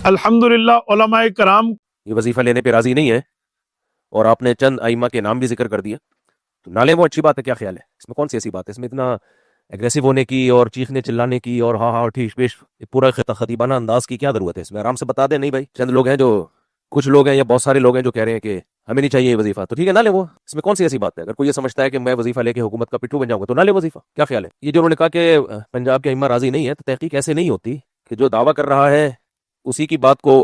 अल्हम्दुलिल्लाह उलमाए कराम ये वजीफा लेने पे राजी नहीं है और आपने चंद आइमा के नाम भी जिक्र कर दिया, तो ना ले वो अच्छी बात है। क्या ख्याल है, इसमें कौन सी ऐसी बात है, इसमें इतना एग्रेसिव होने की और चीखने चिल्लाने की और हाँ हाँ ठीक पेश पूरा खतीबाना अंदाज की क्या जरूरत है? इसमें आराम से बता दे, नहीं भाई चंद लोग हैं जो, कुछ लोग हैं या बहुत सारे लोग हैं जो कह रहे हैं कि हमें नहीं चाहिए ये वजीफा, तो ठीक है ना ले वो, इसमें कौन सी ऐसी बात है? अगर कोई ये समझता है कि मैं वजीफा लेके हुकूमत का पिट्ठू बन जाऊंगा तो ना ले वजीफा। क्या ख्याल है? ये जो उन्होंने कहा कि पंजाब के अइम्मा राजी नहीं है, तो तहकीक ऐसे नहीं होती कि जो दावा कर रहा है उसी की बात को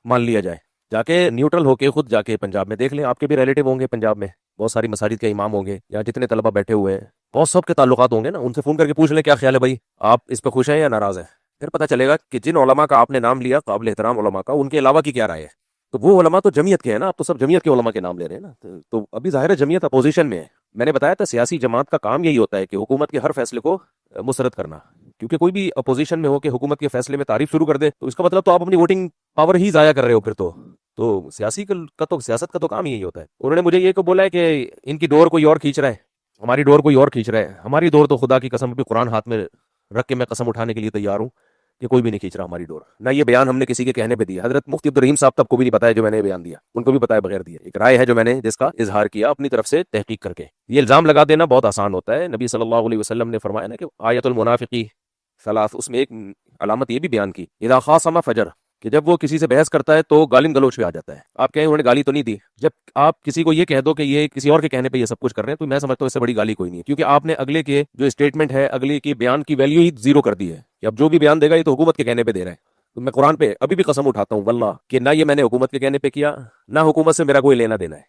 मान लिया जाए। जाके न्यूट्रल होके खुद जाके पंजाब में देख लें, आपके भी रिलेटिव होंगे पंजाब में, बहुत सारी मसाजिद के इमाम होंगे या जितने तलबा बैठे हुए हैं, बहुत सब के ताल्लुकात होंगे ना, उनसे फोन करके पूछ लें क्या ख्याल है भाई, आप इस पर खुश हैं या नाराज हैं। फिर पता चलेगा कि जिन उलमा का आपने नाम लिया काबिल एहतराम उलमा का, उनके अलावा की क्या राय है। तो वो उलमा तो जमीयत के हैं ना, आप तो सब जमीयत के उलमा के नाम ले रहे हैं ना, तो अभी जाहिर है जमीयत अपोजिशन में है। मैंने बताया था सियासी जमात का काम यही होता है कि हुकूमत के हर फैसले को मुस्तरद करना, क्योंकि कोई भी अपोजिशन में हो के हुकूमत के फैसले में तारीफ शुरू कर दे तो इसका मतलब तो आप अपनी वोटिंग पावर ही जाया कर रहे हो फिर तो सियासत का तो काम ही यही होता है। उन्होंने मुझे ये को बोला है कि इनकी डोर कोई और खींच रहा है, हमारी डोर कोई और खींच रहा है। हमारी डोर तो खुदा की कसम अभी कुरान हाथ में रख के मैं कसम उठाने के लिए तैयार हूँ कि कोई भी नहीं खींच रहा हमारी डोर। ना ये बयान हमने किसी के कहने पे दिया, हजरत मुफ्ती अब्दुल रहीम साहब तक को भी नहीं बताया जो मैंने बयान दिया, उनको भी बताया बगैर दिए। एक राय है जो मैंने जिसका इजहार किया अपनी तरफ से तहकीक करके। ये इल्जाम लगा देना बहुत आसान होता है। नबी सल्लल्लाहु अलैहि वसल्लम ने फरमाया ना कि आयतुल मुनाफिकी सलास, उसमें एक अलामत ये भी बयान की, इदा खासमा फजर, कि जब वो किसी से बहस करता है तो गालिम गलोच पे आ जाता है। आप कहें उन्होंने गाली तो नहीं दी, जब आप किसी को ये कह दो कि ये किसी और के कहने पे ये सब कुछ कर रहे हैं, तो मैं समझता हूँ इससे बड़ी गाली कोई नहीं है, क्योंकि आपने अगले के जो स्टेटमेंट है, अगले की बयान की वैल्यू ही जीरो कर दी है कि अब जो भी बयान देगा ये तो हुकूमत के कहने पे दे रहा है। तो मैं कुरान पे अभी भी कसम उठाता हूँ वल्लाह कि ना ये मैंने हुकूमत के कहने पे किया, ना हुकूमत से मेरा कोई लेना देना है,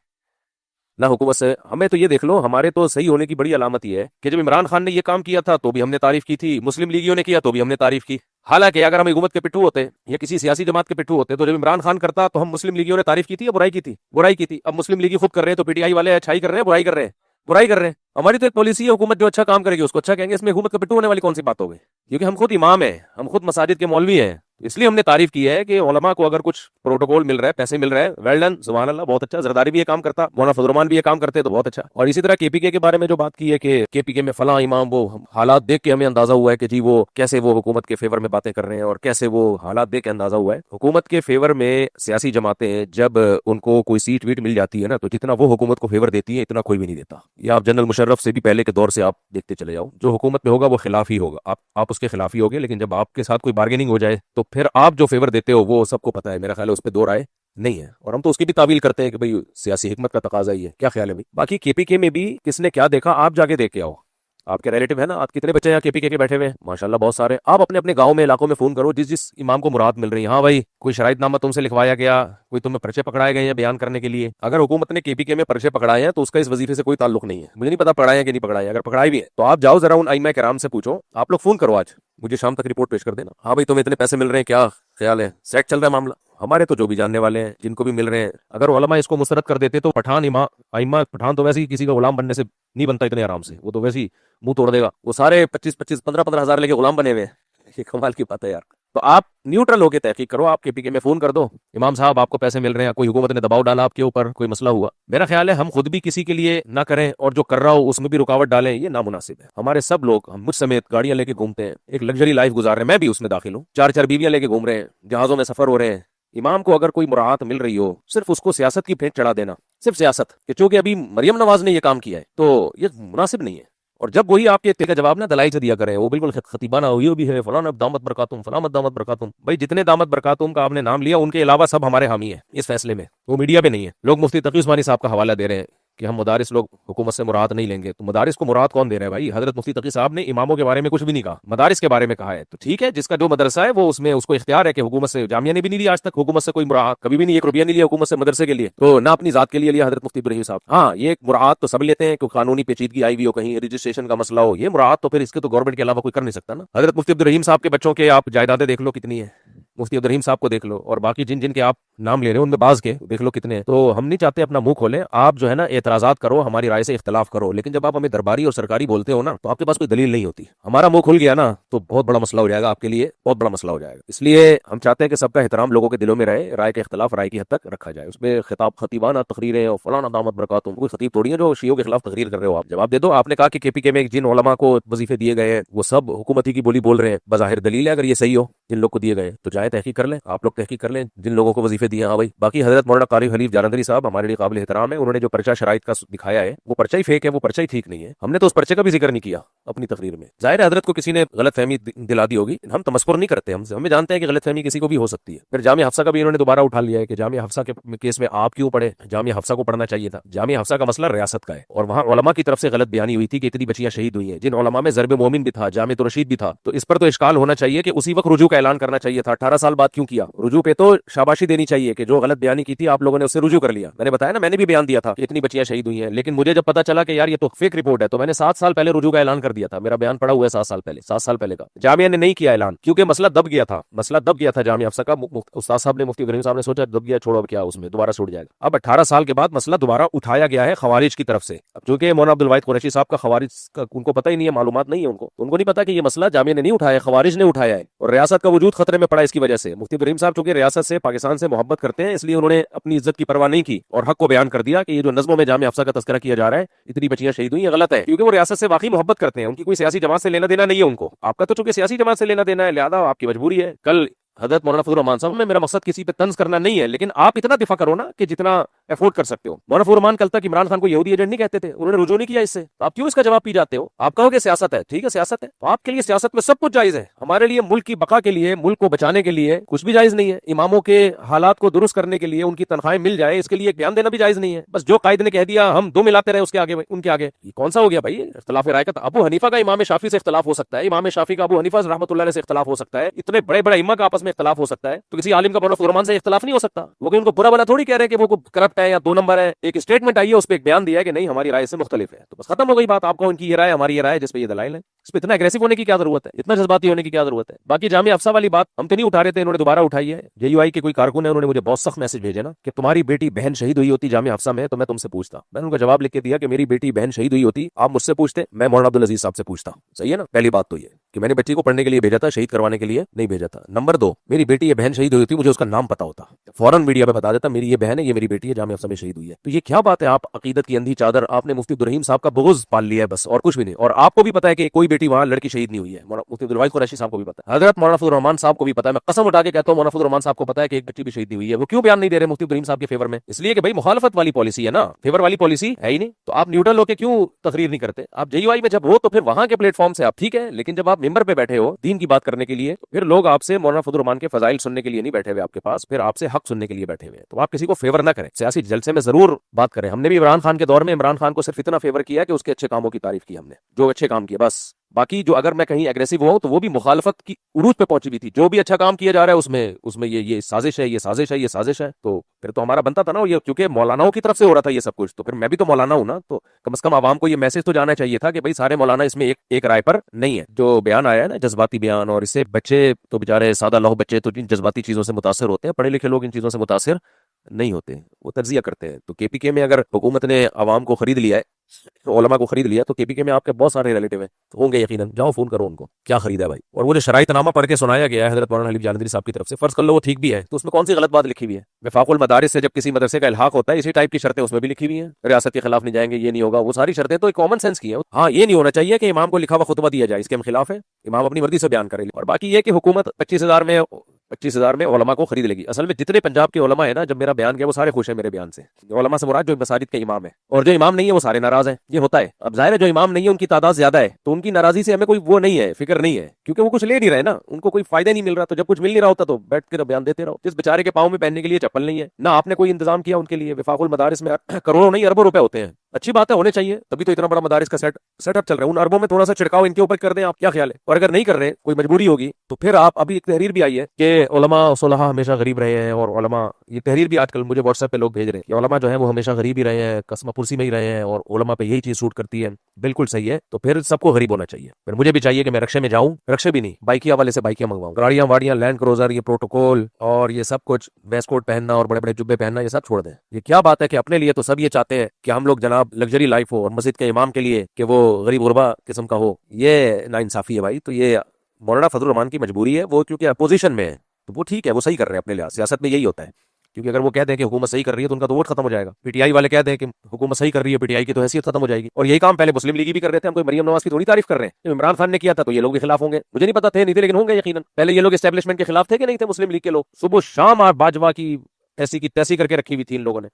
ना हुकूमत से। हमें तो ये देख लो, हमारे तो सही होने की बड़ी अलामत ये है कि जब इमरान खान ने ये काम किया था तो भी हमने तारीफ की थी, मुस्लिम लीगियों ने किया तो भी हमने तारीफ की। हालांकि अगर हम हुकूमत के पिट्ठू होते या किसी सियासी जमात के पिट्ठू होते तो जब इमरान खान करता तो हम मुस्लिम लीगियों ने तारीफ की थी या बुराई की थी? बुराई की थी। अब मुस्लिम लीगी खुद कर रहे हैं तो पीटीआई वाले अच्छाई कर रहे हैं, बुराई कर रहे हैं, बुराई कर रहे हैं। हमारी तो एक पॉलिसी है, हुकूमत जो अच्छा काम करेगी उसको अच्छा कहेंगे, इसमें हुकूमत का पिट्ठू होने वाली कौन सी बात हो गई? क्योंकि हम खुद इमाम है, हम खुद मसाजिद के मौलवी हैं, इसलिए हमने तारीफ की है कि उलमा को अगर कुछ प्रोटोकॉल मिल रहा है, पैसे मिल रहे हैं, वेल डन, सुभान अल्लाह, बहुत अच्छा। जरदारी भी ये काम करता, मौलाना फजल रहमान भी ये काम करते तो बहुत अच्छा। और इसी तरह केपीके के बारे में जो बात की है कि केपीके में फला इमाम, वो हालात देख के हमें अंदाजा हुआ है कि जी वो कैसे वो हुकूमत के फेवर में बातें कर रहे हैं और कैसे वो हालात देख के अंदाजा हुआ है। हुकूमत के फेवर में सियासी जमातें जब उनको कोई सीट वीट मिल जाती है ना, तो जितना वो हुकूमत को फेवर देती है इतना कोई भी नहीं देता। ये आप जनरल मुशर्रफ से भी पहले के दौर से आप देखते चले जाओ, जो हुकूमत में होगा वो खिलाफ ही होगा, आप उसके खिलाफ ही होगे। लेकिन जब आपके साथ कोई बार्गेनिंग हो जाए तो फिर आप जो फेवर देते हो वो सबको पता है, मेरा ख्याल है उस पर दो राय नहीं है। और हम तो उसकी भी तावील करते हैं कि भाई सियासी हिकमत का तकाजा ही है। क्या ख्याल है भाई? बाकी केपीके में भी किसने क्या देखा आप जाके देख के आओ, आपके रिलेटिव है ना, आप कितने बच्चे यहाँ केपीके के बैठे हुए हैं माशाल्लाह बहुत सारे। आप अपने अपने गांव में इलाकों में फोन करो, जिस जिस इमाम को मुराद मिल रही है, हाँ भाई कोई शराइतनामा तुमसे लिखवाया गया, कोई तुम्हें पर्चे पकड़ाए गए हैं बयान करने के लिए। अगर हुकूमत ने केपीके में पर्चे पकड़ाए हैं तो उसका इस वजीफे से कोई ताल्लुक नहीं है। मुझे नहीं पता पकड़ाए हैं कि नहीं पकड़ाए, अगर पकड़ाए भी है तो आप जाओ जरा उन आइमा किराम से पूछो, आप लोग फोन करो आज, मुझे शाम तक रिपोर्ट पेश कर देना, हाँ भाई तुम्हें इतने पैसे मिल रहे हैं, क्या ख्याल है, सेट चल रहा है मामला। हमारे तो जो भी जानने वाले हैं जिनको भी मिल रहे हैं, अगर उलमा इसको मुस्तरद कर देते तो पठान आइमा पठान तो वैसे ही किसी का गुलाम बनने से नहीं बनता इतने आराम से, वो तो वैसे ही मुंह तोड़ देगा। वो सारे 25-25 15-15 हजार लेके गुलाम बने हुए हैं, ये कमाल की बात है यार। तो आप न्यूट्रल होकर तहकीक करो, आप केपीके में फोन कर दो, इमाम साहब आपको पैसे मिल रहे हैं, कोई हुकूमत ने दबाव डाला आपके ऊपर, कोई मसला हुआ। मेरा ख्याल है हम खुद भी किसी के लिए ना करें और जो कर रहा हो उसमें भी रुकावट डालें, ये नामुनासिब है। हमारे सब लोग, हम मुझ समेत गाड़ियां लेके घूमते हैं, एक लग्जरी लाइफ गुजार रहे हैं, मैं भी उसमें दाखिल हूँ, 4-4 बीवियां लेके घूम रहे हैं, जहाजों में सफर हो रहे हैं। इमाम को अगर कोई मुराहत मिल रही हो, सिर्फ उसको सियासत की फेंट चढ़ा देना, सिर्फ सियासत कि चूंकि अभी मरियम नवाज ने ये काम किया है तो ये मुनासिब नहीं है। और जब वही आपके का जवाब ना दलाई से दिया करें, वो बिल्कुल खतीबाना हुई भी है, फलाना दामत बरकातुम, फलामत दामत बरकातुम। भाई जितने दामत बरकातुम का आपने नाम लिया उनके अलावा सब हमारे हामी है इस फैसले में, वो मीडिया पे नहीं है। लोग मुफ्ती तकी उस्मानी साहब का हवाला दे रहे हैं कि हम मदारिस लोग हुकूमत से मुराद नहीं लेंगे, तो मदारिस को मुराद कौन दे रहा है भाई? हजरत मुफ्ती तकी साहब ने इमामों के बारे में कुछ भी नहीं कहा, मदारिस के बारे में कहा है। तो ठीक है, जिसका जो मदरसा है वो उसमें उसको इख्तियार है कि हुकूमत से, जामिया ने भी नहीं लिया आज तक हुकूमत से कोई मुराद, कभी भी नहीं, 1 रुपया नहीं लिया हुकूमत से मदरसे के लिए, तो ना अपनी जात के लिए लिया हजरत मुफ्ती इब्राहिम साहब। हाँ, ये मुराद तो सब लेते हैं कि कानूनी पेचीदगी आई हुई हो, कहीं रजिस्ट्रेशन का मसला हो, ये मुराद तो फिर इसके तो गवर्नमेंट के अलावा कोई कर नहीं सकता ना। हजरत मुफ्ती इब्राहिम साहब के बच्चों के आप जायदादें देख लो कितनी है, मुफ्ती अब्दुल रहीम साहब को देख लो, और बाकी जिन जिन के आप नाम ले रहे हो उनमें बाज के देख लो कितने हैं। तो हम नहीं चाहते अपना मुंह खोलें, आप जो है ना एतराजात करो, हमारी राय से इख्तलाफ करो, लेकिन जब आप हमें दरबारी और सरकारी बोलते हो ना तो आपके पास कोई दलील नहीं होती। हमारा मुंह खुल गया ना तो बहुत बड़ा मसला हो जाएगा, आपके लिए बहुत बड़ा मसला हो जाएगा। इसलिए हम चाहते हैं कि सबका एहतराम लोगों के दिलों में रहे, राय के इख्तलाफ राय की हद तक रखा जाए, उसमें खिताब खतीबाना तकरीरें और फलाना दामत बरकातुम, कोई खतीब तोड़ी है जो शियों के खिलाफ तकरीर कर रहे हो। आप जवाब दे दो। आपने कहा कि केपीके में जिन उलमा को वजीफे दिए गए हैं वो सब हुकूमती की बोली बोल रहे हैं, बज़ाहिर दलील है, अगर ये सही हो जिन लोग को दिए गए तो जाए जाए तहकीक कर लें, आप लोग तहकीक कर लें जिन लोगों को वजीफे दिए। हाँ भाई, बाकी हजरत मौलाना कारी खलीफ जालंधरी साहब हमारे लिए काबिल एहतराम है। उन्होंने जो पर्चा शराइत का दिखाया है वो पर्चा ही फेक है, वो पर्चा ही ठीक नहीं है। हमने तो उस पर्चे का भी जिक्र नहीं किया अपनी तकरीर में। जाहिर है हजरत को किसी ने गलत फहमी दिला दी होगी, हम तमस्कुर नहीं करते, हमें जानते हैं कि गलत फहमी किसी को भी हो सकती है। फिर जामिया हफ्सा का भी इन्होंने दोबारा उठा लिया है कि जामिया हफ्सा के केस में आप क्यों पढ़े, जामिया हफ्सा को पढ़ना चाहिए था। जामिया हफ्सा का मसला रियासत का है और वहां उलमा की तरफ से गलत बयानी हुई थी कि इतनी बच्चियां शहीद हुई हैं, जिन उलमा में ज़रब मोमिन भी था, जामिया रशीद भी था। तो इस पर तो इश्काल होना चाहिए कि उसी वक्त रुजू का ऐलान करना चाहिए था। 18 साल बाद क्यों किया? रुजू पे तो शाबाशी देनी चाहिए कि जो गलत बयानी की थी आप लोगों ने उससे रुजू कर लिया। मैंने बताया ना, मैंने भी बयान दिया था कि इतनी बच्चियां शहीद हुई हैं, लेकिन मुझे जब पता चला कि यार ये तो फेक रिपोर्ट है तो मैंने 7 साल पहले रुजू का ऐलान कर दिया था। मेरा बयान पड़ा हुआ है 7 साल पहले, 7 साल पहले का। जामिया ने नहीं किया ऐलान क्योंकि मसला दब गया था, मसला दब गया था जामिया हफ्सा का। उस्ताद साहब ने, मुफ्ती इब्राहिम साहब ने सोचा दब गया, छोड़ो अब क्या उसमें दोबारा छूट जाएगा। अब 18 साल के बाद मसला दोबारा उठाया गया है खवारिज की तरफ से। अब चूंकि मौलाना अब्दुल वाहिद कुरैशी साहब का खवारिज का उनको पता ही नहीं है, मालूमात नहीं है उनको नहीं पता कि ये मसला जामिया ने नहीं उठाया, खवारिज ने उठाया है और रियासत का वजूद खतरे में पड़ा इसकी वजह से। मुफ्ती इब्राहिम साहब चूंकि रियासत से, पाकिस्तान से मोहब्बत करते हैं, इसलिए उन्होंने अपनी इज्जत की परवाह नहीं की और हक को बयान कर दिया कि ये जो नज़्मों में जामिया हफ्सा का तज़किरा किया जा रहा है, इतनी बच्चियां शहीद हुई, गलत है। क्योंकि वो रियासत से वाकई मोहब्बत करते हैं, उनकी कोई सियासी जमात से लेना देना नहीं है उनको। आपका तो चूंकि सियासी जमात से लेना देना है, लिहाजा आपकी मजबूरी है। कल हजरत मौलाना फजल रहमान साहब में मेरा मकसद किसी पे तंज करना नहीं है, लेकिन आप इतना दिफा करो ना कि जितना एफोर्ड कर सकते हो। मौलाना फजल रहमान कल तक इमरान खान को यहूदी एजेंट नहीं कहते थे, उन्होंने रुजू नहीं किया इससे, तो आप क्यों इसका जवाब पी जाते हो? आप कहोगे सियासत है, ठीक है सियासत है, तो आपके लिए सियासत में सब कुछ जायज है। हमारे लिए मुल्क की बका के लिए, मुल्क को बचाने के लिए कुछ भी जायज नहीं है। इमामों के हालात को दुरुस्त करने के लिए उनकी तनख्वाहें मिल जाए, इसके लिए एक बयान देना भी जायज नहीं है। बस जो कायद ने कह दिया हम दो मिलाते रहे उसके आगे, उनके आगे ये कौन सा हो गया भाई इख्तिलाफ राय का? अबू हनीफा का इमाम शाफी से इख्तिलाफ हो सकता है, इमाम शाफी का अबू हनीफा रहमतुल्लाह से इख्तिलाफ हो सकता है, इतने बड़े बड़े इमाम का आपस में इख्तिलाफ हो सकता है, तो किसी आलिम का मौलाना फजल रहमान से इख्तिलाफ नहीं हो सकता। वो उनको बुरा भला थोड़ी कह रहे हैं कि वो करप्ट है या 2 नंबर है। एक स्टेटमेंट आई है, उस पर एक बयान दिया है कि नहीं हमारी राय से मुख्तलिफ है, तो बस खत्म हो गई बात। आपको उनकी ये राय, हमारी ये राय, जिसपे ये दलाइल है। इस पर इतना एग्रेसिव होने की क्या जरूरत है, इतना जज्बाती होने की क्या जरूरत है? बाकी जामिया हफ्सा वाली बात हम तो नहीं उठा रहे थे, इन्होंने दोबारा उठाई है। जेयूआई के कोई कारकुन है, उन्होंने मुझे बहुत सख्त मैसेज भेजे ना कि तुम्हारी बेटी बहन शहीद हुई होती जामिया हफ्सा में तो मैं तुमसे पूछता। मैंने उनका जवाब लिख के दिया कि मेरी बेटी बहन शहीद हुई होती आप मुझसे पूछते, मैं मौलाना अब्दुल अजीज साहब से पूछता। सही है ना? पहली बात तो ये कि मैंने बच्ची को पढ़ने के लिए भेजा था, शहीद करवाने के लिए नहीं भेजा था। नंबर 2, मेरी बेटी ये बहन शहीद हुई होती, मुझे उसका नाम पता होता, फौरन मीडिया पे बता देता मेरी ये बहन है, ये मेरी बेटी है, जामिया हफ्सा में शहीद हुई है। तो ये क्या बात है? आप अकीदत की अंधी चादर, आपने मुफ्ती अब्दुल रहीम साहब का बुग़्ज़ पाल लिया है बस, और कुछ भी नहीं। और आपको भी पता है कि कोई बेटी वहां लड़की शहीद नहीं हुई है। मुफ्ती अब्दुल वाहिद कुरैशी साहब को भी पता है, हजरत मौलाना फजल रहमान साहब को भी पता है। मैं कसम उठा के कहता हूं मौलाना फजल रहमान साहब को पता है कि एक बच्ची भी शहीद नहीं हुई है। वो क्यों बयान नहीं दे रहे मुफ्ती अब्दुल रहीम साहब के फेवर में? इसलिए कि भाई मुखालफत वाली पॉलिसी है ना, फेवर वाली पॉलिसी है ही नहीं। तो आप न्यूट्रल होकर क्यों तकरीर नहीं करते? आप जेयूआई में जब हो तो फिर वहां के प्लेटफॉर्म से आप ठीक है, लेकिन जब आप मेंबर पे बैठे हो दीन की बात करने के लिए, तो फिर लोग आपसे मौलाना फजल रहमान के फजाइल सुनने के लिए नहीं बैठे हुए आपके पास, फिर आपसे हक सुनने के लिए बैठे हुए। तो आप किसी को फेवर ना करें, सियासी जलसे में जरूर बात करें। हमने भी इमरान खान के दौर में इमरान खान को सिर्फ इतना फेवर किया कि उसके अच्छे कामों की तारीफ की हमने, जो अच्छे काम किए बस। बाकी जो अगर मैं कहीं एग्रेसिव हुआ तो वो भी मुखालफत की उरूज पे पहुंची हुई थी। जो भी अच्छा काम किया जा रहा है उसमें ये साजिश है, ये साजिश है, ये साजिश है, तो फिर तो हमारा बनता था ना ये, क्योंकि मौलानाओं की तरफ से हो रहा था ये सब कुछ, तो फिर मैं भी तो मौलाना हूं ना, तो कम से कम आवाम को ये मैसेज तो जाना चाहिए था कि भाई सारे मौलाना इसमें एक राय पर नहीं है। जो बयान आया है ना जज्बाती बयान, और इससे बच्चे तो बेचारे सादा लौह बच्चे तो जिन जज्बाती चीजों से मुतासर होते हैं, पढ़े लिखे लोग इन चीजों से मुतासर नहीं होते, वो तज्जिया करते हैं। तो केपीके में अगर हुकूमत ने आवाम को खरीद लिया है, तो उलमा को खरीद लिया, तो केपीके में आपके बहुत सारे रिलेटिव हैं तो होंगे यकीनन, जाओ फोन करो उनको, क्या खरीदा है भाई। और वो जो शराइतनामा पढ़ के सुनाया गया है हजरत मौलाना हलीफ जालंधरी साहब की तरफ से, फर्ज कर लो वो ठीक भी है, तो उसमें कौन सी गलत बात लिखी हुई है? वफाकुल मदारिस से जब किसी मदरसे का इल्हाक होता है, इसी टाइप की शर्तें उसमें भी लिखी हुई हैं, रियासत के खिलाफ नहीं जाएंगे, ये नहीं होगा, वो सारी शर्तें तो एक कॉमन सेंस की है। हाँ, ये नहीं होना चाहिए कि इमाम को लिखा हुआ खुतबा दिया जाए, इसके हम खिलाफ है, इमाम अपनी मर्जी से बयान करे। और बाकी ये कि हुकूमत 25,000 में उलमा को खरीद लेगी। असल में जितने पंजाब के उलमा है ना, जब मेरा बयान गया वो सारे खुश है मेरे बयान से। उलमा से मुराद जो मसाजिद के इमाम है, और जो इमाम नहीं है वो सारे नाराज हैं। ये होता है। अब जाहिर है जो इमाम नहीं है उनकी तादाद ज्यादा है, तो उनकी नाराजी से हमें कोई वो नहीं है, फिक्र नहीं है, क्योंकि वो कुछ ले नहीं रहे ना, उनको कोई फायदा नहीं मिल रहा। तो जब कुछ मिल नहीं रहा होता तो बैठ कर बयान देते रहो। जिस बेचारे के पाँव में पहनने के लिए चप्पल नहीं है ना, आपने कोई इंतजाम किया उनके लिए। वफाकुल मदारिस में करोड़ों नहीं अरबों रुपए होते हैं, अच्छी बात है, होने चाहिए, तभी तो इतना बड़ा मदारिस का सेटअप चल रहा है। उन अरबों में थोड़ा सा छिड़काव इनके ऊपर कर दें, आप क्या ख्याल है? और अगर नहीं कर रहे, कोई मजबूरी होगी, तो फिर आप, अभी एक तहरीर भी आई है कि उलमा सुलहा हमेशा गरीब रहे हैं, और उलमा, ये तहरीर भी आजकल मुझे व्हाट्सएप पे लोग भेज रहे हैं कि उलमा जो है वो हमेशा गरीब ही रहे हैं, कसमा पुरसी में ही रहे हैं, और उलमा पे यही चीज सूट करती है। बिल्कुल सही है, तो फिर सबको गरीब होना चाहिए। फिर मुझे भी चाहिए कि मैं रक्शे में जाऊं, रक्शे भी नहीं, बाइकिया वाले से बाइकियां मंगवाऊं, गाड़ियां वाड़ियां, लैंड क्रूजर, ये प्रोटोकॉल और ये सब कुछ, वेस्ट कोट पहनना और बड़े बड़े जुब्बे पहनना, ये सब छोड़ दें। ये क्या बात है कि अपने लिए तो सब ये चाहते हैं कि हम लोग जनाब लग्जरी लाइफ हो, और मस्जिद के इमाम के लिए कि वो गरीब गुरबा किस्म का हो, ये नाइंसाफी है भाई। तो ये मौलाना फजल रहमान की मजबूरी है, वो क्योंकि अपोजिशन में है, तो वो ठीक है, वो सही कर रहे हैं अपने लिहाज। सियासत में यही होता है, क्योंकि अगर वो कहते हैं कि हुकूमत सही कर रही है तो उनका तो वोट खत्म हो जाएगा। पीटीआई वाले कहते हैं कि हुकूमत सही कर रही है, पीटीआई की तो हैसियत खत्म हो जाएगी। और यही काम पहले मुस्लिम लीग भी कर रहे थे। हम कोई मरियम नवाज की थोड़ी तारीफ कर रहे हैं। जब इमरान खान ने किया था तो ये लोग भी खिलाफ होंगे, मुझे नहीं पता थे नहीं थे, लेकिन होंगे यकीनन। पहले ये लोग एस्टेब्लिशमेंट के खिलाफ थे कि नहीं थे मुस्लिम लीग के लोग? सुबह शाम आप बाजवा की ऐसी की तैसी करके रखी हुई थी इन लोगों ने।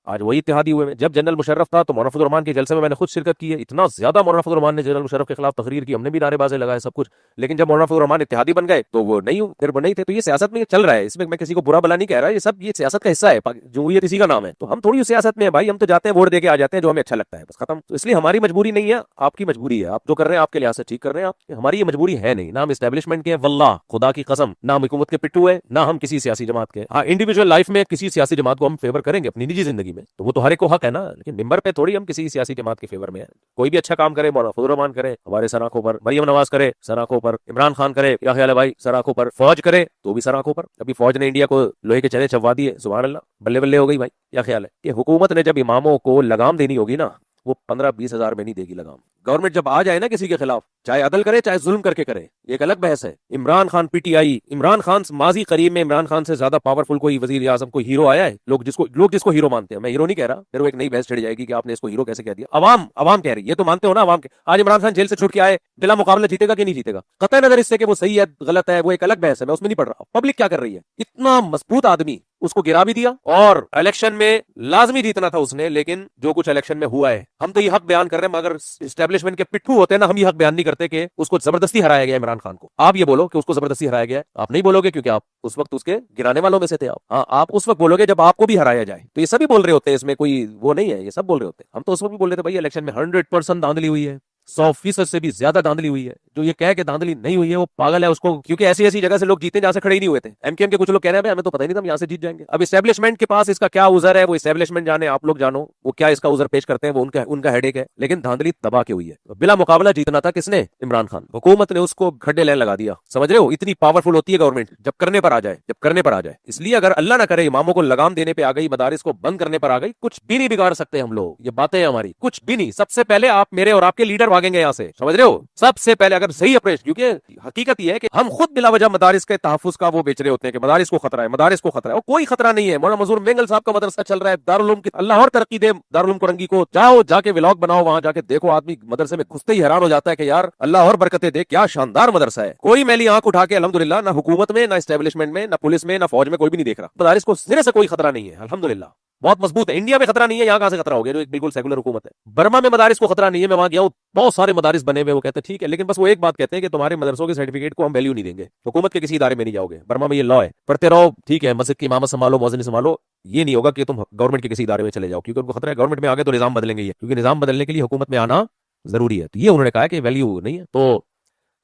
आज वही इत्तेहादी हुए हैं। जब जनरल मुशर्रफ था तो मौलाना फजल रहमान के जलसे में मैंने खुद शिरकत की है। इतना ज्यादा मौलाना फजल रहमान ने जनरल मुशर्रफ के खिलाफ तकरीर की, हमने भी नारेबाजी लगाए सब कुछ। लेकिन जब मौलाना फजल रहमान इत्तेहादी बन गए तो वो नहीं, फिर वो नहीं थे। तो ये सियासत में चल रहा है, इसमें मैं किसी को बुरा भला नहीं कह रहा, ये सब ये सियासत का हिस्सा है। जमहूरियत इसी का नाम है। तो हम थोड़ी सियासत में है भाई, हम तो जाते हैं वोट दे के आ जाते हैं जो हमें अच्छा लगता है, बस खत्म। तो इसलिए हमारी मजबूरी नहीं है, आपकी मजबूरी है। आप जो कर रहे हैं आपके लिहाज से ठीक कर रहे हैं आप, हमारी ये मजबूरी है नहीं। ना हम एस्टेब्लिशमेंट के, वल्लाह खुदा की कसम, ना हम हुकूमत के पिट्टू है, ना हम किसी सियासी जमात के। हाँ, इंडिविजुअल लाइफ में किसी सियासी जमात को हम फेवर करेंगे अपनी निजी जिंदगी में, तो वो तो हर एक को हक है ना। लेकिन मिंबर पे थोड़ी हम किसी सियासी जमात के फेवर में है। कोई भी अच्छा काम करे, मौलाना फजल रहमान करे हमारे सर आंखों पर, मरियम नवाज करे सर आंखों पर, इमरान खान करे, क्या ख्याल है भाई, सर आंखों पर, फौज करे तो भी सर आंखों पर। अभी फौज ने इंडिया को लोहे के चने चबवा दिए, सुभान अल्लाह, बल्ले बल्ले हो गई भाई। क्या ख्याल है कि हुकूमत ने जब इमामों को लगाम देनी होगी ना, वो 15-20 हजार में नहीं देगी लगाम। गवर्नमेंट जब आ जाए ना किसी के खिलाफ, चाहे अदल करे चाहे जुल्म करके करे, एक अलग बहस है। इमरान खान पीटीआई, इमरान खान माजी करीब में इमरान खान से ज्यादा पावरफुल कोई वजीर आजम, कोई हीरो आया है? लोग जिसको हीरो मानते हैं, मैं हीरो नहीं कह रहा, फिर वो एक नई बहस छिड़ जाएगी कि आपने इसको हीरो कैसे कह दिया। अवाम कह रही है, ये तो मानते हो ना अवाम के। आज इमरान खान जेल से छुट के आए, बिला मुकाबला जीतेगा कि नहीं जीतेगा? कतई नजर इससे कि वो सही है गलत है, वो एक अलग बहस है, मैं उसमें नहीं पढ़ रहा। पब्लिक क्या कर रही है? इतना मजबूत आदमी, उसको गिरा भी दिया और इलेक्शन में लाजमी जीतना था उसने, लेकिन जो कुछ इलेक्शन में हुआ है, हम तो ये हक बयान कर रहे हैं, मगर एस्टेब्लिशमेंट के पिट्ठू होते हैं ना, हम ये हक बयान नहीं करते कि उसको जबरदस्ती हराया गया इमरान खान को। आप ये बोलो कि उसको जबरदस्ती हराया गया है, आप नहीं बोलोगे क्योंकि आप उस वक्त उसके गिराने वालों में से थे। आप, हाँ, आप उस वक्त बोलोगे जब आपको भी हराया जाए। तो ये सभी बोल रहे होते हैं, इसमें कोई वो नहीं है, ये सब बोल रहे होते हैं। हम तो उस वक्त भी बोल रहे थे भाई इलेक्शन में 100% धांधली हुई है, 100% से भी ज्यादा धांधली हुई है। जो ये कह के धांधली नहीं हुई है वो पागल है, उसको, क्योंकि ऐसी ऐसी जगह से लोग जीते जहां से खड़े ही नहीं हुए थे। एमकेएम के कुछ लोग कह रहे हैं हमें तो पता ही नहीं था हम यहां से जीत जाएंगे। अब एस्टेब्लिशमेंट के पास इसका क्या उजर है, वो एस्टेब्लिशमेंट जाने, आप लोग जानो वो क्या इसका उजर पेश करते हैं, वो उनका हेडेक है। लेकिन धांधली तबाह की हुई है। बिला मुकाबला जीतना था किसने? इमरान खान। हुकूमत ने उसको खड्डे लाइन लगा दिया। समझ रहे हो, इतनी पावरफुल होती है गवर्नमेंट जब करने पर आ जाए, जब करने पर आ जाए। इसलिए अगर अल्लाह ना करे इमामों को लगाम देने पे आ गई, मदारिस को बंद करने पर आ गई, कुछ भी नहीं बिगाड़ सकते हम लोग। ये बातें हमारी कुछ भी नहीं। सबसे पहले आप मेरे और आपके लीडर भागेंगे यहाँ से, समझ रहे हो? सबसे पहले अगर सही अप्रोच, क्योंकि हकीकत यह है कि हम खुद बिला वजह मदारिस के तहफ्फुज का वो बेच रहे होते हैं कि मदारिस को खतरा है, मदारिस को खतरा है। और कोई खतरा नहीं है। मौलाना मजहूर मेंगल साहब का मदरसा चल रहा है, दारुल उलूम की, अल्लाह और तरक्की दे दारुल उलूम कुरंगी को। जाओ जाके व्लॉग बनाओ, वहां जाके देखो, आदमी मदरसे में घुसते ही हैरान हो जाता है कि यार अल्लाह और बरकतें दे, क्या शानदार मदरसा है। कोई मैली आंख उठा के अल्हम्दुलिल्लाह, ना हुकूमत में, ना एस्टेब्लिशमेंट में, ना पुलिस में, ना फौज में, कोई भी नहीं देख रहा। मदारिस को सिरे से कोई खतरा नहीं है, अल्हम्दुलिल्लाह, बहुत मजबूत है। इंडिया में खतरा नहीं है, यहाँ कहां से खतरा हो गया जो एक बिल्कुल सेकुलर हुकूमत है। बर्मा में मदारिस को खतरा नहीं है, मैं वहां गया हूं, बहुत सारे मदारिस बने हुए। वो कहते हैं ठीक है, लेकिन बस वो एक बात कहते हैं कि तुम्हारे मदरसों के सर्टिफिकेट को हम वैल्यू नहीं देंगे, हुकूमत के किसी इदारे में नहीं जाओगे। बर्मा में ये लॉ है, पढ़ते रहो, ठीक है, मस्जिद की इमामत संभालो, मौज़िन संभालो, ये नहीं होगा कि तुम गवर्नमेंट के किसी इदारे में चले जाओ, क्योंकि उनको खतरा है गवर्नमेंट में आगे तो निजाम बदलेंगे ये, क्योंकि निजाम बदलने के लिए हुकूमत में आना जरूरी है। तो ये उन्होंने कहा कि वैल्यू नहीं है, तो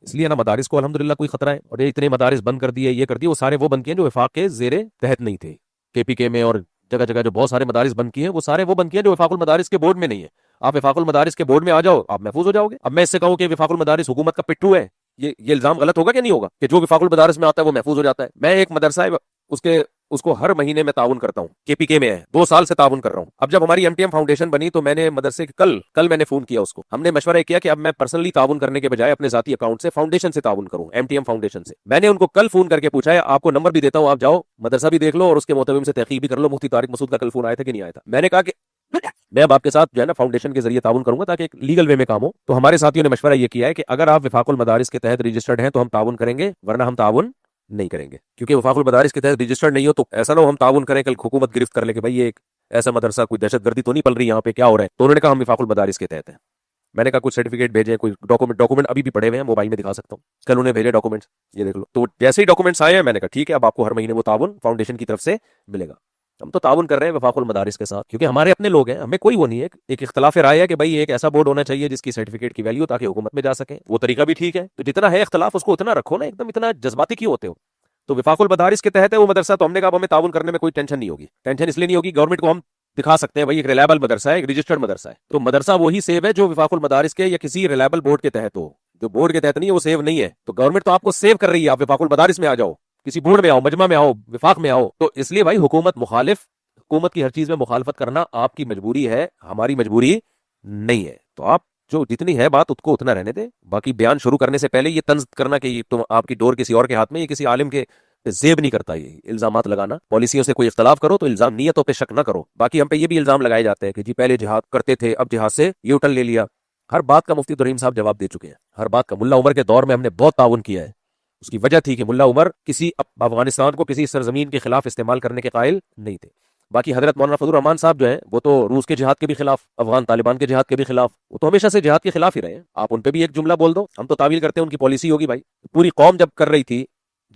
इसलिए ना मदारिस को अल्हम्दुलिल्लाह कोई खतरा है। और ये इतने मदारिस बंद कर दिए, ये कर दिए, वो सारे वो बंद किए जो वफाक के जेरे तहत नहीं थे। केपीके में और जगह जगह जो बहुत सारे मदारिस बंद किए हैं, वो सारे वो बंद किए जो वफाकुल मदारिस के बोर्ड में नहीं है। आप वफाकुल मदारिस के बोर्ड में आ जाओ, आप महफूज हो जाओगे। अब मैं इससे कहूं कि वफाकुल मदारिस हुकूमत का पिट्ठू है, ये इल्जाम गलत होगा कि नहीं होगा कि जो वफाकुल मदारिस में आता है वो महफूज हो जाता है? मैं एक मदरसा है उसको हर महीने में ताउन करता हूँ, केपीके में है, 2 साल से ताउन कर रहा हूँ। अब जब हमारी एमटीएम फाउंडेशन बनी तो मैंने मदरसे कल मैंने फोन किया उसको, हमने मशवरा किया कि अब मैं पर्सनली ताउन करने के बजाय अपने जाती अकाउंट से फाउंडेशन से ताउन करूँ, एमटीएम फाउंडेशन से। मैंने उनको कल फोन करके पूछा है, आपको नंबर भी देता हूँ, आप जाओ मदरसा भी देख लो और उसके मोतबिम से तहकीक भी कर लो। मुफ्ती तारिक मसूद का कल फोन आया था कि नहीं आया था? मैंने कहा कि मैं अब आपके साथ जो है ना फाउंडेशन के जरिए ताउन करूंगा ताकि एक लीगल वे में काम हो। तो हमारे साथियों ने मशवरा ये किया है कि अगर आप वफाकुल मदारिस के तहत रजिस्टर्ड हैं तो हम ताउन करेंगे, वरना हम ताउन नहीं करेंगे। क्योंकि वफाकुल मदारिस के तहत रजिस्टर्ड नहीं हो तो ऐसा ना हो हम ताउन करें, कल हुकूमत गिरफ्त कर ले कि भाई ये एक ऐसा मदरसा, कोई दहशतगर्दी तो नहीं पल रही यहाँ पे, क्या हो रहा है? तो उन्होंने कहा हम वफाकुल मदारिस के तहत है। मैंने कहा कुछ सर्टिफिकेट भेजे, कोई डॉक्यूमेंट अभी भी पड़े हुए हैं, मोबाइल में दिखा सकता हूँ, कल उन्हें भेजे डॉक्यूमेंट्स, ये देख लो। तो जैसे ही डॉक्यूमेंट्स आए हैं मैंने कहा ठीक है, अब आपको हर महीने वो ताउन फाउंडेशन की तरफ से मिलेगा। हम तो ताउन कर रहे हैं वफाकुल मदारिस के साथ, क्योंकि हमारे अपने लोग हैं, हमें कोई वो नहीं है। एक इख्तलाफ राय है कि भाई एक ऐसा बोर्ड होना चाहिए जिसकी सर्टिफिकेट की वैल्यू ताकि हुकूमत में जा सके, वो तरीका भी ठीक है। तो जितना है इख्तलाफ उसको उतना रखो ना, एकदम इतना जज्बाती क्यों होते हो? तो वफाकुल मदारिस के तहत है वो मदरसा, तो हमने कहा हमें ताउन करने में कोई टेंशन नहीं होगी। टेंशन इसलिए नहीं होगी, गवर्नमेंट को हम दिखा सकते हैं भाई एक रिलायबल मदरसा है, एक रजिस्टर्ड मदरसा है। तो मदरसा वही सेव है जो वफाकुल मदारिस के या किसी रिलायबल बोर्ड के तहत हो। जो बोर्ड के तहत नहीं है वो सेव नहीं है। तो गवर्नमेंट तो आपको सेव कर रही है, आप वफाकुल मदारिस में आ जाओ, किसी बोर्ड में आओ, मजमा में आओ, विफाक में आओ। तो इसलिए भाई हुकूमत मुखालिफ, हुकूमत की हर चीज में मुखालफत करना आपकी मजबूरी है, हमारी मजबूरी नहीं है। तो आप जो जितनी है बात उसको उतना रहने दे। बाकी बयान शुरू करने से पहले ये तंज करना कि तुम आपकी डोर किसी और के हाथ में, ये किसी आलिम के जेब नहीं करता ये इल्जामात लगाना। पॉलिसियों से कोई इख्तलाफ करो तो इल्जाम नीयतों पे शक ना करो। बाकी हम पे ये भी इल्जाम लगाए जाते हैं कि जी पहले जिहाद करते थे, अब जिहाद से यू टर्न ले लिया। हर बात का मुफ्ती अब्दुल साहब जवाब दे चुके हैं, हर बात का। मुल्ला उमर के दौर में हमने बहुत ताउन किया है। उसकी वजह थी कि मुल्ला उमर किसी अफगानिस्तान को किसी सरजमीन के खिलाफ इस्तेमाल करने के कायल नहीं थे। बाकी हजरत मौलाना फजलुर रहमान साहब जो हैं वो तो रूस के जिहाद के भी खिलाफ, अफगान तालिबान के जिहाद के भी खिलाफ, वो तो हमेशा से जिहाद के खिलाफ ही रहे हैं। आप उन पे भी एक जुमला बोल दो, हम तो तावील करते हैं उनकी पॉलिसी होगी भाई। पूरी कौम जब कर रही थी,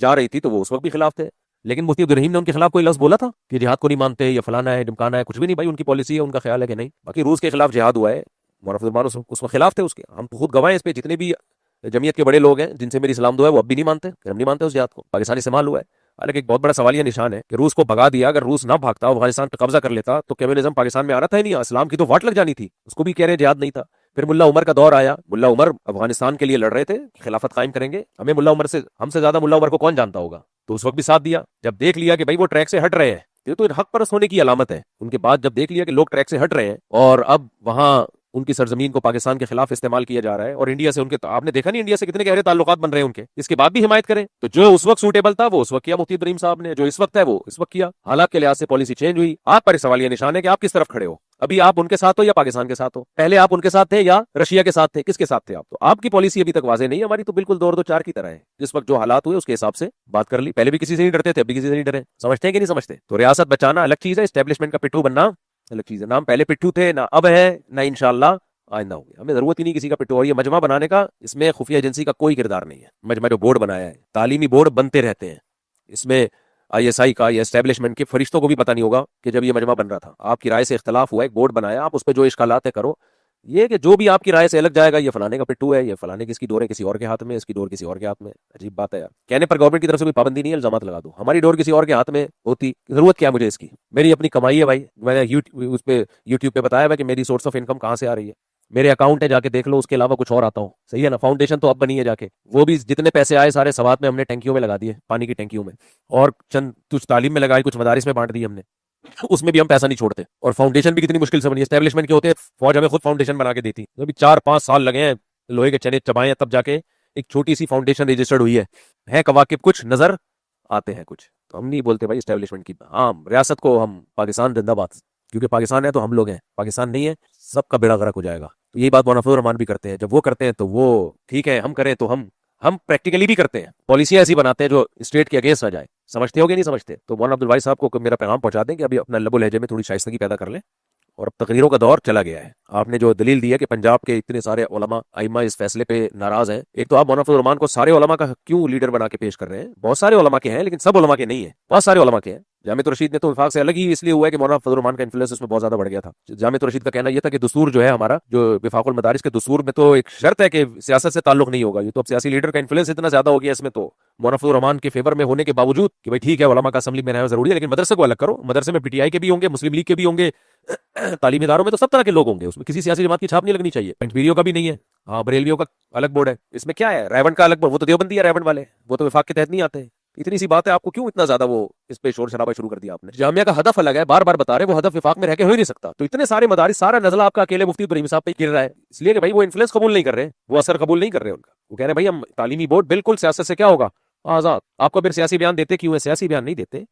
जा रही थी, तो वो उस वक्त भी खिलाफ थे। लेकिन मुफ्ती अब्दुल रहीम ने उनके खिलाफ कोई लफ्ज बोला था कि जिहाद को नहीं मानते या फलाना है ढिमकाना है? कुछ भी नहीं भाई, उनकी पॉलिसी है, उनका ख्याल है कि नहीं। बाकी रूस के खिलाफ जिहाद हुआ है, मौलाना फजलुर रहमान उसमें खिलाफ थे उसके, हम तो खुद गवाह हैं इस पे। जितने भी जमीयत के बड़े लोग हैं जिनसे मेरी सलाम दुआ है वो अब भी नहीं मानते कि हम नहीं मानते उस जिहाद को, पाकिस्तानी इस्तेमाल हुआ है। हालांकि एक बहुत बड़ा सवालिया निशान है कि रूस को भगा दिया, अगर रूस ना भागता, अफगानिस्तान पर कब्जा कर लेता तो कम्युनिज्म पाकिस्तान में आ रहा था ही नहीं, इस्लाम की तो वाट लग जानी थी। उसको भी कह रहे जिहाद नहीं था। फिर मुल्ला उमर का दौर आया, मुल्ला उमर अफगानिस्तान के लिए लड़ रहे थे, खिलाफत कायम करेंगे। हमें मुल्ला उमर से, हमसे ज्यादा मुल्ला उमर को कौन जानता होगा, तो उस वक्त भी साथ दिया। जब देख लिया कि भाई वो ट्रैक से हट रहे हैं, ये तो हक परस्त होने की अलामत है। उनके बाद जब देख लिया कि लोग ट्रैक से हट रहे हैं और अब वहां उनकी सरजमीन को पाकिस्तान के खिलाफ इस्तेमाल किया जा रहा है, और इंडिया से उनके, तो आपने देखा नहीं इंडिया से कितने गहरे ताल्लुकात बन रहे हैं उनके, इसके बाद भी हिमायत करें। तो जो उस वक्त सूटेबल था वो उस वक्त किया मुफ्ती इब्राहिम साहब ने, जो इस वक्त है वो इस वक्त किया। हालात के लिहाज से पॉलिसी चेंज हुई। आप पर सवालिया निशान है कि आप किस तरफ खड़े हो। अभी आप उनके साथ हो या पाकिस्तान के साथ हो? पहले आप उनके साथ थे या रशिया के साथ थे? किसके साथ थे आप? तो आपकी पॉलिसी अभी तक वाजे नहीं है, हमारी तो बिल्कुल दो चार की तरह है। जिस वक्त जो हालात हुए उसके हिसाब से बात कर ली। पहले भी किसी से नहीं डरते थे, अभी किसी से नहीं डरे। समझते हैं कि नहीं समझते? तो रियासत बचाना अलग चीज है, एस्टेब्लिशमेंट का पिट्ठू बनना अलग चीज है। नाम पहले पिट्ठू थे, ना अब है, ना इंशाल्लाह आइंदा होंगे। हमें जरूरत ही नहीं किसी का पिट्ठू। और ये मजमा बनाने का, इसमें खुफिया एजेंसी का कोई किरदार नहीं है। मजमा जो बोर्ड बनाया है, तालीमी बोर्ड बनते रहते हैं, इसमें आईएसआई का या एस्टेब्लिशमेंट के फरिश्तों को भी पता नहीं होगा कि जब ये मजमा बन रहा था, आपकी राय से इख्तलाफ हुआ, एक बोर्ड बनाया, आप उस पर जो इश्कालात है करो। ये कि जो भी आपकी राय से अलग जाएगा, ये फलाने का पिट्ठू है, ये फलाने की, इसकी डोर है किसी और के हाथ में, इसकी डोर किसी और के हाथ में। अजीब बात है यार। कहने पर गवर्नमेंट की तरफ से कोई पाबंदी नहीं है, इल्जामात लगा दो। हमारी डोर किसी और के हाथ में होती, जरूरत क्या है मुझे इसकी? मेरी अपनी कमाई है भाई। मैंने यूट्यूब पे बताया हुआ कि मेरी सोर्स ऑफ इनकम कहाँ से आ रही है। मेरे अकाउंट है, जाके देख लो, उसके अलावा कुछ और आता हो। सही है ना? फाउंडेशन तो अब बनी है, जाके वो भी जितने पैसे आए सारे सवात में हमने टैंकियों में लगा दिए, पानी की टैंकियों में, और चंद कुछ तालीम में लगाई, कुछ मदारिस में बांट दी हमने। उसमें भी हम पैसा नहीं छोड़ते। और फाउंडेशन भी कितनी मुश्किल से बनी। एस्टेब्लिशमेंट के होते फौज हमें खुद फाउंडेशन बना के देती। अभी 4-5 साल लगे हैं, लोहे के चने चबाए तब जाके एक छोटी सी फाउंडेशन रजिस्टर्ड हुई है कवाकिब कुछ नजर आते हैं कुछ। तो हम नहीं बोलते भाई एस्टेब्लिशमेंट की। हाँ, रियासत को हम पाकिस्तान जिंदाबाद, क्योंकि पाकिस्तान है तो हम लोग हैं, पाकिस्तान नहीं है सबका बेड़ा गर्क हो जाएगा। तो यही बात मौलाना फजलुर रहमान भी करते हैं। जब वो करते हैं तो वो ठीक है, हम करें तो हम प्रैक्टिकली भी करते हैं। पॉलिसियां ऐसी बनाते हैं जो स्टेट के अगेंस्ट आ जाए। समझते हो कि नहीं समझते? तो मौलाना अब्दुल भाई साहब को मेरा पैगाम पहुंचा दें कि अभी अपना लबो लहजे में थोड़ी शाइस्तगी पैदा कर लें। और अब तकरीरों का दौर चला गया है। आपने जो दलील दी है कि पंजाब के इतने सारे उलमा आइमा इस फैसले पे नाराज हैं, एक तो आप मौलाना फजलुर रहमान को सारे उलमा का क्यों लीडर बना के पेश कर रहे हैं? बहुत सारे उलमा के हैं, लेकिन सब उलमा के नहीं है, बहुत सारे उलमा के हैं। जामिया रशीद ने तो विफाक से अलग ही इसलिए हुआ है कि मौलाना फजलुर रहमान का इन्फ्लुएंस उसमें बहुत ज्यादा बढ़ गया था। जामिया रशीद का कहना यह था कि दस्तूर जो है हमारा, जो विफाकुल मदारिस के दस्तूर में तो एक शर्त है कि सियासत से ताल्लुक नहीं होगा। ये तो अब सियासी लीडर का इन्फ्लुएंस इतना ज्यादा हो गया इसमें, तो मौलाना फजलुर रहमान के फेवर में होने के बावजूद कि भाई ठीक है उलमा का असेंबली में रहना जरूरी है, लेकिन मदरसे को अलग करो। मदरसे में पीटीआई के भी होंगे, मुस्लिम लीग के भी होंगे, तालीमी इदारों में तो सब तरह के लोग होंगे, उसमें किसी सियासी जमात की छाप नहीं लगनी चाहिए। पेंटवीरियों का भी नहीं है। हाँ, बरेलवियों का अलग बोर्ड है। इसमें क्या है? रायवंड का अलग बोर्ड, वो तो देवबंदी है रायवंड वाले, वो तो विफाक के तहत नहीं आते। इतनी सी बात है, आपको क्यों इतना ज्यादा वो इस पे शोर शराबा शुरू कर दिया आपने? जामिया का हदफ अलग है, बार बार बता रहे, वो हदफ विफाक में रह के हो ही नहीं सकता। तो इतने सारे मदारिस, सारा नजला आपका अकेले मुफ्ती इब्राहिम साहब पे गिर रहा है, इसलिए कि भाई वो इन्फ्लुएंस कबूल नहीं कर रहे, वो असर कबूल नहीं कर रहे उनका। वो कह रहे भाई हम तालीमी बोर्ड बिल्कुल सियासत से क्या होगा आजाद। आपको फिर सियासी बयान देते क्यों है? सियासी बयान नहीं देते।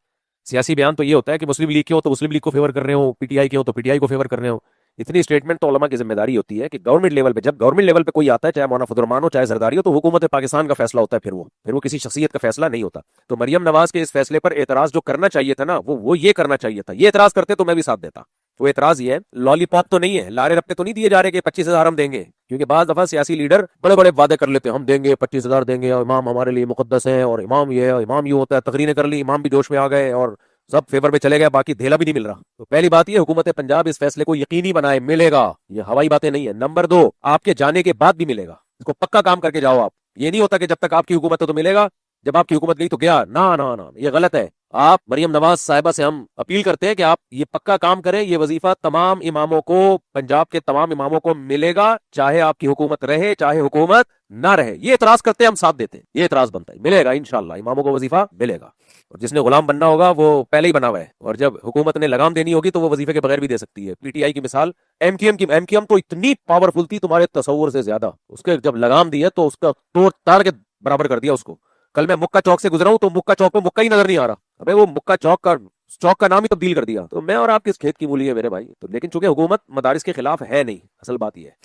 सियासी बयान तो ये होता है कि मुस्लिम लीग के हो तो मुस्लिम लीग को फेवर कर रहे हो, पीटीआई के हो तो पीटीआई को फेवर कर रहे हो। इतनी स्टेटमेंट तो उलमा की जिम्मेदारी होती है कि गवर्नमेंट लेवल पे, जब गवर्नमेंट लेवल पे कोई आता है, चाहे मौलाना फजलुर रहमान हो चाहे जरदारी हो, तो हुकूमत पाकिस्तान का फैसला होता है। फिर वो किसी शख्सियत का फैसला नहीं होता। तो मरियम नवाज के इस फैसले पर एतराज जो करना चाहिए था ना, वो ये करना चाहिए था। ये एतराज करते तो मैं भी साथ देता। वो एतराज ये है, लॉलीपॉप तो नहीं है, लारे रप्पे तो नहीं दिए जा रहे कि 25,000 हम देंगे। क्योंकि बाज दफा सियासी लीडर बड़े बड़े वादे कर लेते हैं, हम देंगे 25,000 देंगे, और इमाम हमारे लिए मुकद्दस है, और इमाम ये है, इमाम यूं होता है। तकरीरें कर ली, इमाम भी जोश में आ गए और सब फेवर में चले गए, बाकी धेला भी नहीं मिल रहा। तो पहली बात ये, हुकूमत पंजाब इस फैसले को यकीनी बनाए, मिलेगा। ये हवाई बातें नहीं है। नंबर 2, आपके जाने के बाद भी मिलेगा। इसको पक्का काम करके जाओ आप। ये नहीं होता कि जब तक आपकी हुकूमत है तो मिलेगा, जब आपकी हुकूमत गई तो गया। ना ना ना, ये गलत है। आप मरियम नवाज साहिबा से हम अपील करते हैं कि आप ये पक्का काम करें। ये वजीफा तमाम इमामों को, पंजाब के तमाम इमामों को मिलेगा, चाहे आपकी हुकूमत रहे चाहे हुकूमत ना रहे। ये इतराज करते हैं, हम साथ देते हैं। ये इतराज बनता है, मिलेगा इंशाल्लाह, इमामों को वजीफा मिलेगा। और जिसने गुलाम बनना होगा वो पहले ही बना हुआ है, और जब हुकूमत ने लगाम देनी होगी तो वो वजीफे के बगैर भी दे सकती है। पीटीआई की मिसाल एमक्यूएम तो इतनी पावरफुल थी तुम्हारे तस्वुर से ज्यादा। उसके जब लगाम दी है तो उसका तोड़ तार के बराबर कर दिया उसको, कल मैं मुक्का चौक से गुजरा हूं तो मुक्का चौक पे मुक्का ही नजर नहीं आ रहा, अबे वो मुक्का चौक का नाम ही तब्दील कर दिया। तो मैं और आप किस खेत की मूली है मेरे भाई। तो लेकिन चूंकि हुकूमत मदारिस के खिलाफ है नहीं, असल बात यह है।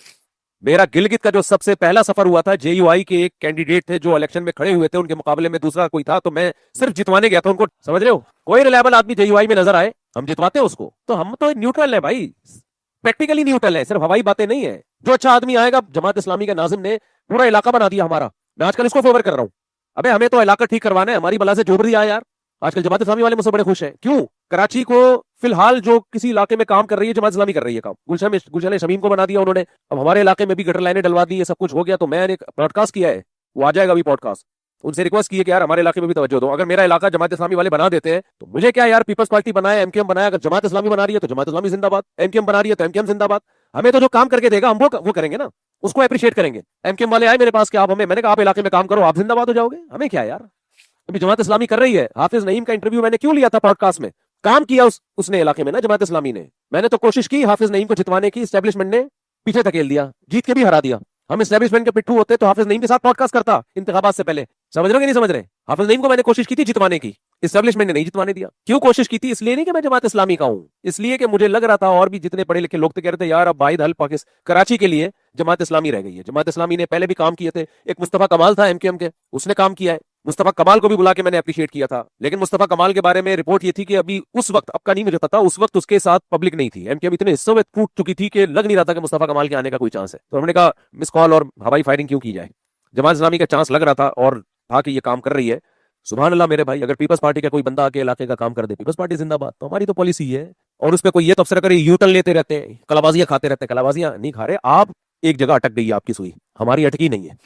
मेरा गिलगित का जो सबसे पहला सफर हुआ था, जेयूआई के एक कैंडिडेट थे जो इलेक्शन में खड़े हुए थे, उनके मुकाबले में दूसरा कोई था, तो मैं सिर्फ जितवाने गया था उनको। समझ रहे हो, कोई रिलायबल आदमी जेयूआई में नजर आए, हम जितवाते हैं उसको। तो हम तो न्यूट्रल है भाई, प्रैक्टिकली न्यूट्रल है, सिर्फ हवाई बातें नहीं है। जो अच्छा आदमी आएगा, जमात इस्लामी का नाजिम ने पूरा इलाका बना दिया हमारा, मैं आजकल इसको फेवर कर रहा हूं। अबे हमें तो इलाका ठीक करवाना है, हमारी बला से जोड़ दिया यार। आजकल जमात इस्लामी वाले मुझसे बड़े खुश हैं। क्यों? कराची को फिलहाल जो किसी इलाके में काम कर रही है, जमात इस्लामी कर रही है काम। गुलशन शमीम को बना दिया उन्होंने, अब हमारे इलाके में भी गटर लाइनें डलवा दी, ये सब कुछ हो गया। तो मैंने एक पॉडकास्ट किया है, वो आ जाएगा अभी पॉडकास्ट, उनसे रिक्वेस्ट की है कि यार हमारे इलाके में भी तवज्जो दो। अगर मेरा इलाका जमात इस्लामी वाले बना देते हैं तो मुझे क्या यार, पीपल्स पार्टी बनाए, एमकेएम बनाया, अगर जमात इस्लामी बना रही है तो जमात इस्लामी जिंदाबाद, एमकेएम बना रही है तो एमकेएम जिंदाबाद। हमें तो जो काम करके देगा हम वो करेंगे ना, उसको अप्रिशिएट करेंगे। एमकेएम वाले आए मेरे पास कि आप हमें, मैंने कहा आप इलाके में काम करो, आप जिंदाबाद हो जाओगे, हमें क्या यार। अभी जमात इस्लामी कर रही है, हाफिज नईम का इंटरव्यू मैंने क्यों लिया था पॉडकास्ट में, काम किया उसने इलाके में ना, जमात इस्लामी ने। मैंने तो कोशिश की हाफिज नईम को जितवाने की, एस्टेब्लिशमेंट ने पीछे धकेल दिया, जीत के भी हरा दिया। हम एस्टेब्लिशमेंट के पिट्ठू होते तो हाफिज नईम के साथ पॉडकास्ट करता इंतखाबात से पहले। समझ रहे हो कि नहीं समझ रहे? हाफिज नईम को मैंने कोशिश की थी जितवाने की, एस्टेब्लिशमेंट ने नहीं जितवाने दिया। क्यों कोशिश की थी? इसलिए नहीं कि मैं जमात इस्लामी का हूं, इसलिए कि मुझे लग रहा था और भी जितने पढ़े लिखे लोग थे कह रहे थे यार अब वाहिद हल पाकिस्तान कराची के लिए जमात इस्लामी रह गई है। जमात इस्लामी ने पहले भी काम किए थे, एक मुस्तफा कमाल था एमकेएम के, उसने काम किया है। मुस्तफा कमाल को भी बुला के मैंने अप्रिशिएट किया था, लेकिन मुस्तफा कमाल के बारे में रिपोर्ट ये थी कि अभी उस वक्त, अब का नहीं मुझे पता, उस वक्त उसके साथ पब्लिक नहीं थी। एमकेएम इतने हिस्सों में फूट चुकी थी कि लग नहीं रहा था कि मुस्तफा कमाल के आने का कोई चांस है। तो हमने कहा मिस कॉल और हवाई फायरिंग क्यों की जाए, जमात इस्लामी का चांस लग रहा था और था कि ये काम कर रही है। सुभान अल्लाह मेरे भाई, अगर पीपल्स पार्टी का कोई बंदा आके इलाके का काम कर दे, पीपल्स पार्टी जिंदाबाद, तो हमारी तो पॉलिसी है। और उस पर कोई ये तबसरा करे, यूटर्न लेते रहते हैं, कलाबाजियां खाते रहते हैं, कलाबाजियां नहीं खा रहे आप, एक जगह अटक गई है आपकी सुई, हमारी अटकी नहीं है।